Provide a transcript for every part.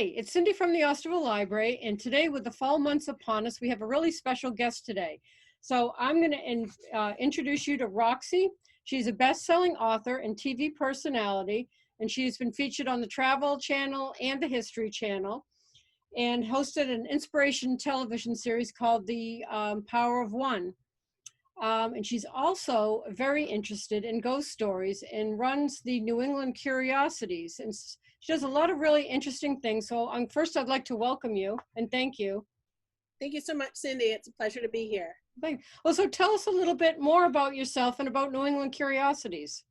Hi, it's Cindy from the Osterville Library, and today with the fall months upon us, we have a really special guest today. So I'm going to introduce you to Roxie. She's a best-selling author and TV personality, and she's been featured on the Travel Channel and the History Channel, and hosted an inspiration television series called The Power of One. And she's also very interested in ghost stories and runs the New England Curiosities. And she does a lot of really interesting things. So first, I'd like to welcome you and thank you. Thank you so much, Cindy. It's a pleasure to be here. Well, so tell us a little bit more about yourself and about New England Curiosities.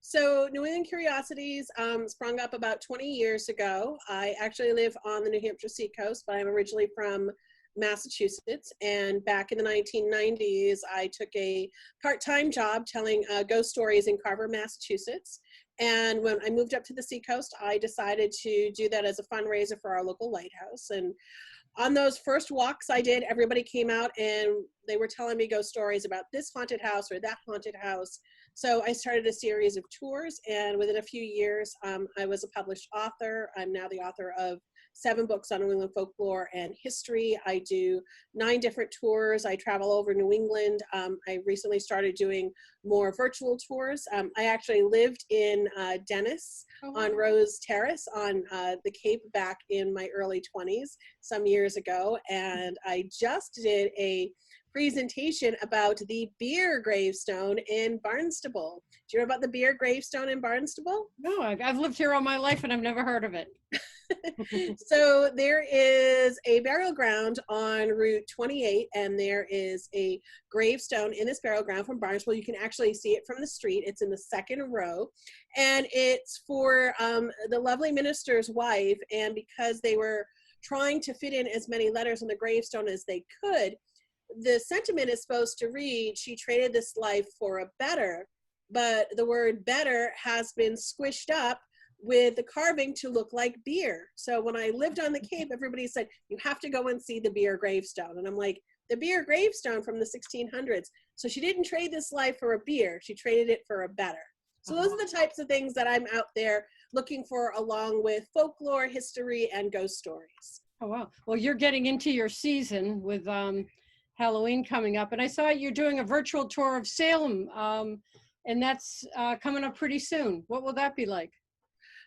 So New England Curiosities sprung up about 20 years ago. I actually live on the New Hampshire seacoast, but I'm originally from Massachusetts. And back in the 1990s, I took a part-time job telling ghost stories in Carver, Massachusetts. And when I moved up to the seacoast, I decided to do that as a fundraiser for our local lighthouse. And on those first walks I did, everybody came out and they were telling me ghost stories about this haunted house or that haunted house. So I started a series of tours, and within a few years, I was a published author. I'm now the author of 7 books on New England folklore and history. I do 9 different tours. I travel over New England. I recently started doing more virtual tours. I actually lived in Dennis on Rose Terrace on the Cape back in my early 20s some years ago, and I just did a presentation about the beer gravestone in Barnstable. Do you know about the beer gravestone in Barnstable? No, I've lived here all my life and I've never heard of it. So there is a burial ground on Route 28, and there is a gravestone in this burial ground from Barnstable. You can actually see it from the street. It's in the second row, and it's for the lovely minister's wife. And because they were trying to fit in as many letters on the gravestone as they could, the sentiment is supposed to read, she traded this life for a better, but the word better has been squished up with the carving to look like beer. So when I lived on the Cape, everybody said, you have to go and see the beer gravestone. And I'm like, the beer gravestone from the 1600s. So she didn't trade this life for a beer, she traded it for a better. So those are the types of things that I'm out there looking for, along with folklore, history, and ghost stories. Oh, wow. Well, you're getting into your season with Halloween coming up, and I saw you're doing a virtual tour of Salem, and that's coming up pretty soon. What will that be like?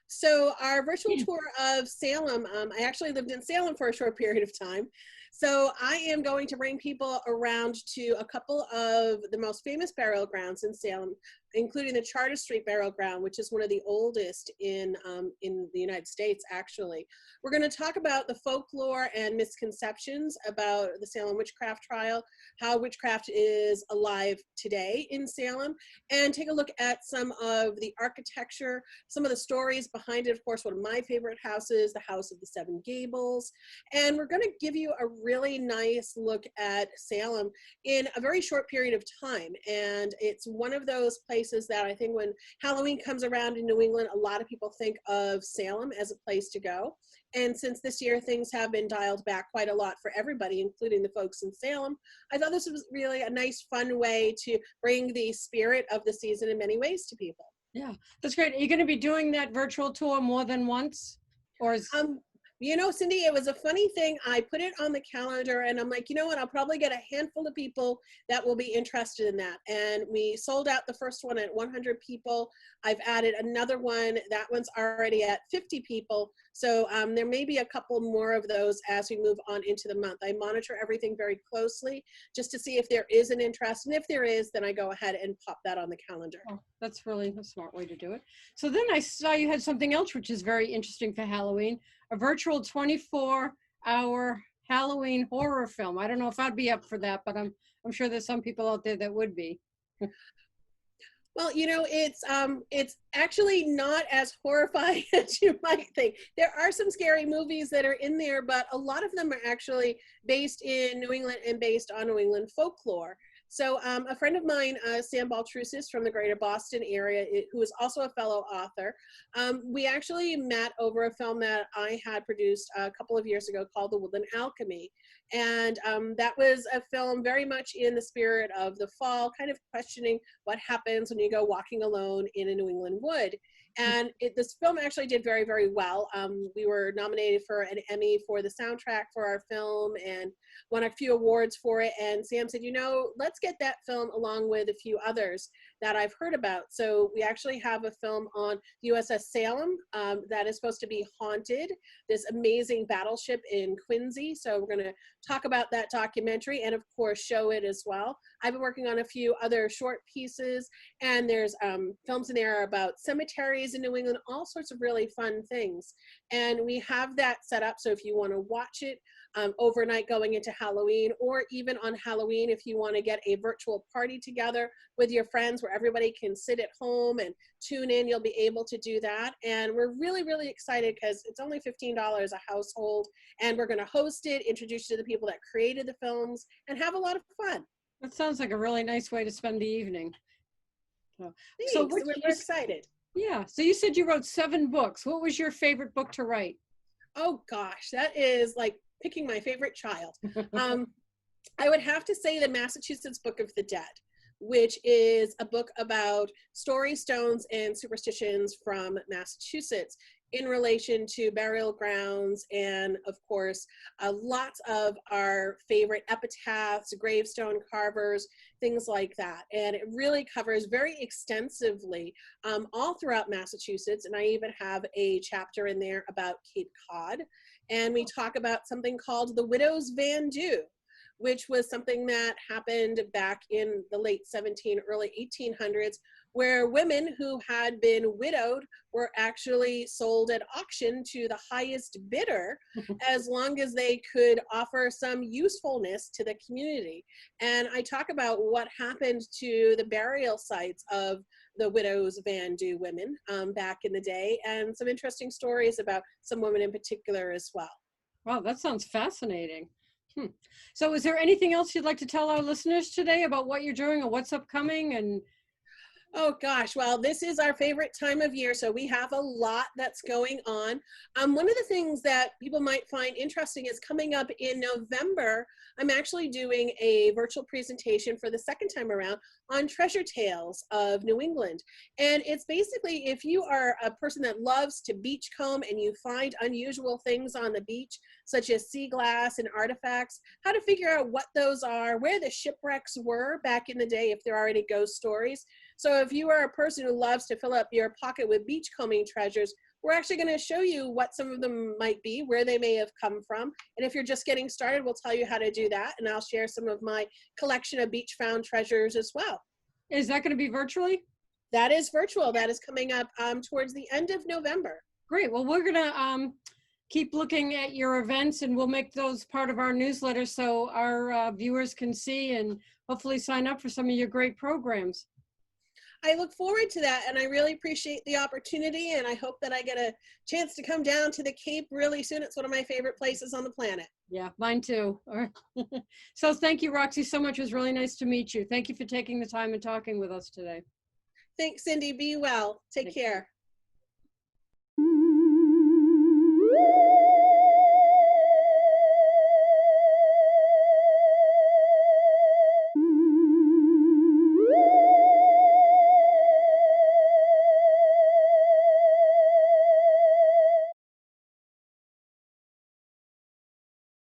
So our virtual tour of Salem, I actually lived in Salem for a short period of time. So I am going to bring people around to a couple of the most famous burial grounds in Salem, including the Charter Street Burial Ground, which is one of the oldest in the United States, actually. We're going to talk about the folklore and misconceptions about the Salem witchcraft trial, how witchcraft is alive today in Salem, and take a look at some of the architecture, some of the stories behind it. Of course, one of my favorite houses, the House of the Seven Gables. And we're going to give you a really nice look at Salem in a very short period of time. And it's one of those places that I think when Halloween comes around in New England, a lot of people think of Salem as a place to go. And since this year things have been dialed back quite a lot for everybody, including the folks in Salem, I thought this was really a nice, fun way to bring the spirit of the season in many ways to people. Yeah, that's great. Are you going to be doing that virtual tour more than once? Or is... You know, Cindy, it was a funny thing. I put it on the calendar and I'm like, you know what, I'll probably get a handful of people that will be interested in that. And we sold out the first one at 100 people. I've added another one. That one's already at 50 people. So there may be a couple more of those as we move on into the month. I monitor everything very closely just to see if there is an interest. And if there is, then I go ahead and pop that on the calendar. Oh, that's really a smart way to do it. So then I saw you had something else which is very interesting for Halloween, a virtual 24-hour Halloween horror film. I don't know if I'd be up for that, but I'm sure there's some people out there that would be. Well, you know, it's actually not as horrifying as you might think. There are some scary movies that are in there, but a lot of them are actually based in New England and based on New England folklore. So a friend of mine, Sam Baltrusis from the greater Boston area, who is also a fellow author, we actually met over a film that I had produced a couple of years ago called The Woodland Alchemy. And that was a film very much in the spirit of the fall, kind of questioning what happens when you go walking alone in a New England wood. And this film actually did very, very well. We were nominated for an Emmy for the soundtrack for our film and won a few awards for it. And Sam said, you know, let's get that film along with a few others that I've heard about. So we actually have a film on USS Salem that is supposed to be haunted, this amazing battleship in Quincy. So we're going to talk about that documentary and of course show it as well. I've been working on a few other short pieces, and there's films in there about cemeteries in New England, all sorts of really fun things. And we have that set up, so if you want to watch it overnight going into Halloween, or even on Halloween if you want to get a virtual party together with your friends where everybody can sit at home and tune in, you'll be able to do that. And we're really, really excited because it's only $15 a household, and we're going to host it, introduce you to the people that created the films, and have a lot of fun. That sounds like a really nice way to spend the evening. So we're excited. Yeah. So you said you wrote 7 books. What was your favorite book to write? Oh gosh, that is like picking my favorite child. I would have to say the Massachusetts Book of the Dead, which is a book about story stones and superstitions from Massachusetts in relation to burial grounds, and of course lots of our favorite epitaphs, gravestone carvers, things like that. And it really covers very extensively all throughout Massachusetts, and I even have a chapter in there about Cape Cod. And we talk about something called the Widow's Vandoo, which was something that happened back in the late early 1800s, where women who had been widowed were actually sold at auction to the highest bidder as long as they could offer some usefulness to the community. And I talk about what happened to the burial sites of the Widow's Vandoo women back in the day, and some interesting stories about some women in particular as well. Wow, that sounds fascinating. So is there anything else you'd like to tell our listeners today about what you're doing or what's upcoming? And oh gosh, well, this is our favorite time of year, so we have a lot that's going on. One of the things that people might find interesting is coming up in November, I'm actually doing a virtual presentation for the second time around on treasure tales of New England. And it's basically, if you are a person that loves to beachcomb and you find unusual things on the beach, such as sea glass and artifacts, how to figure out what those are, where the shipwrecks were back in the day if there are any ghost stories. So if you are a person who loves to fill up your pocket with beachcombing treasures, we're actually going to show you what some of them might be, where they may have come from. And if you're just getting started, we'll tell you how to do that. And I'll share some of my collection of beach found treasures as well. Is that going to be virtually? That is virtual. That is coming up towards the end of November. Great. Well, we're going to keep looking at your events, and we'll make those part of our newsletter so our viewers can see and hopefully sign up for some of your great programs. I look forward to that, and I really appreciate the opportunity, and I hope that I get a chance to come down to the Cape really soon. It's one of my favorite places on the planet. Yeah, mine too. All right. So thank you, Roxie, so much. It was really nice to meet you. Thank you for taking the time and talking with us today. Thanks, Cindy. Be well. Take care.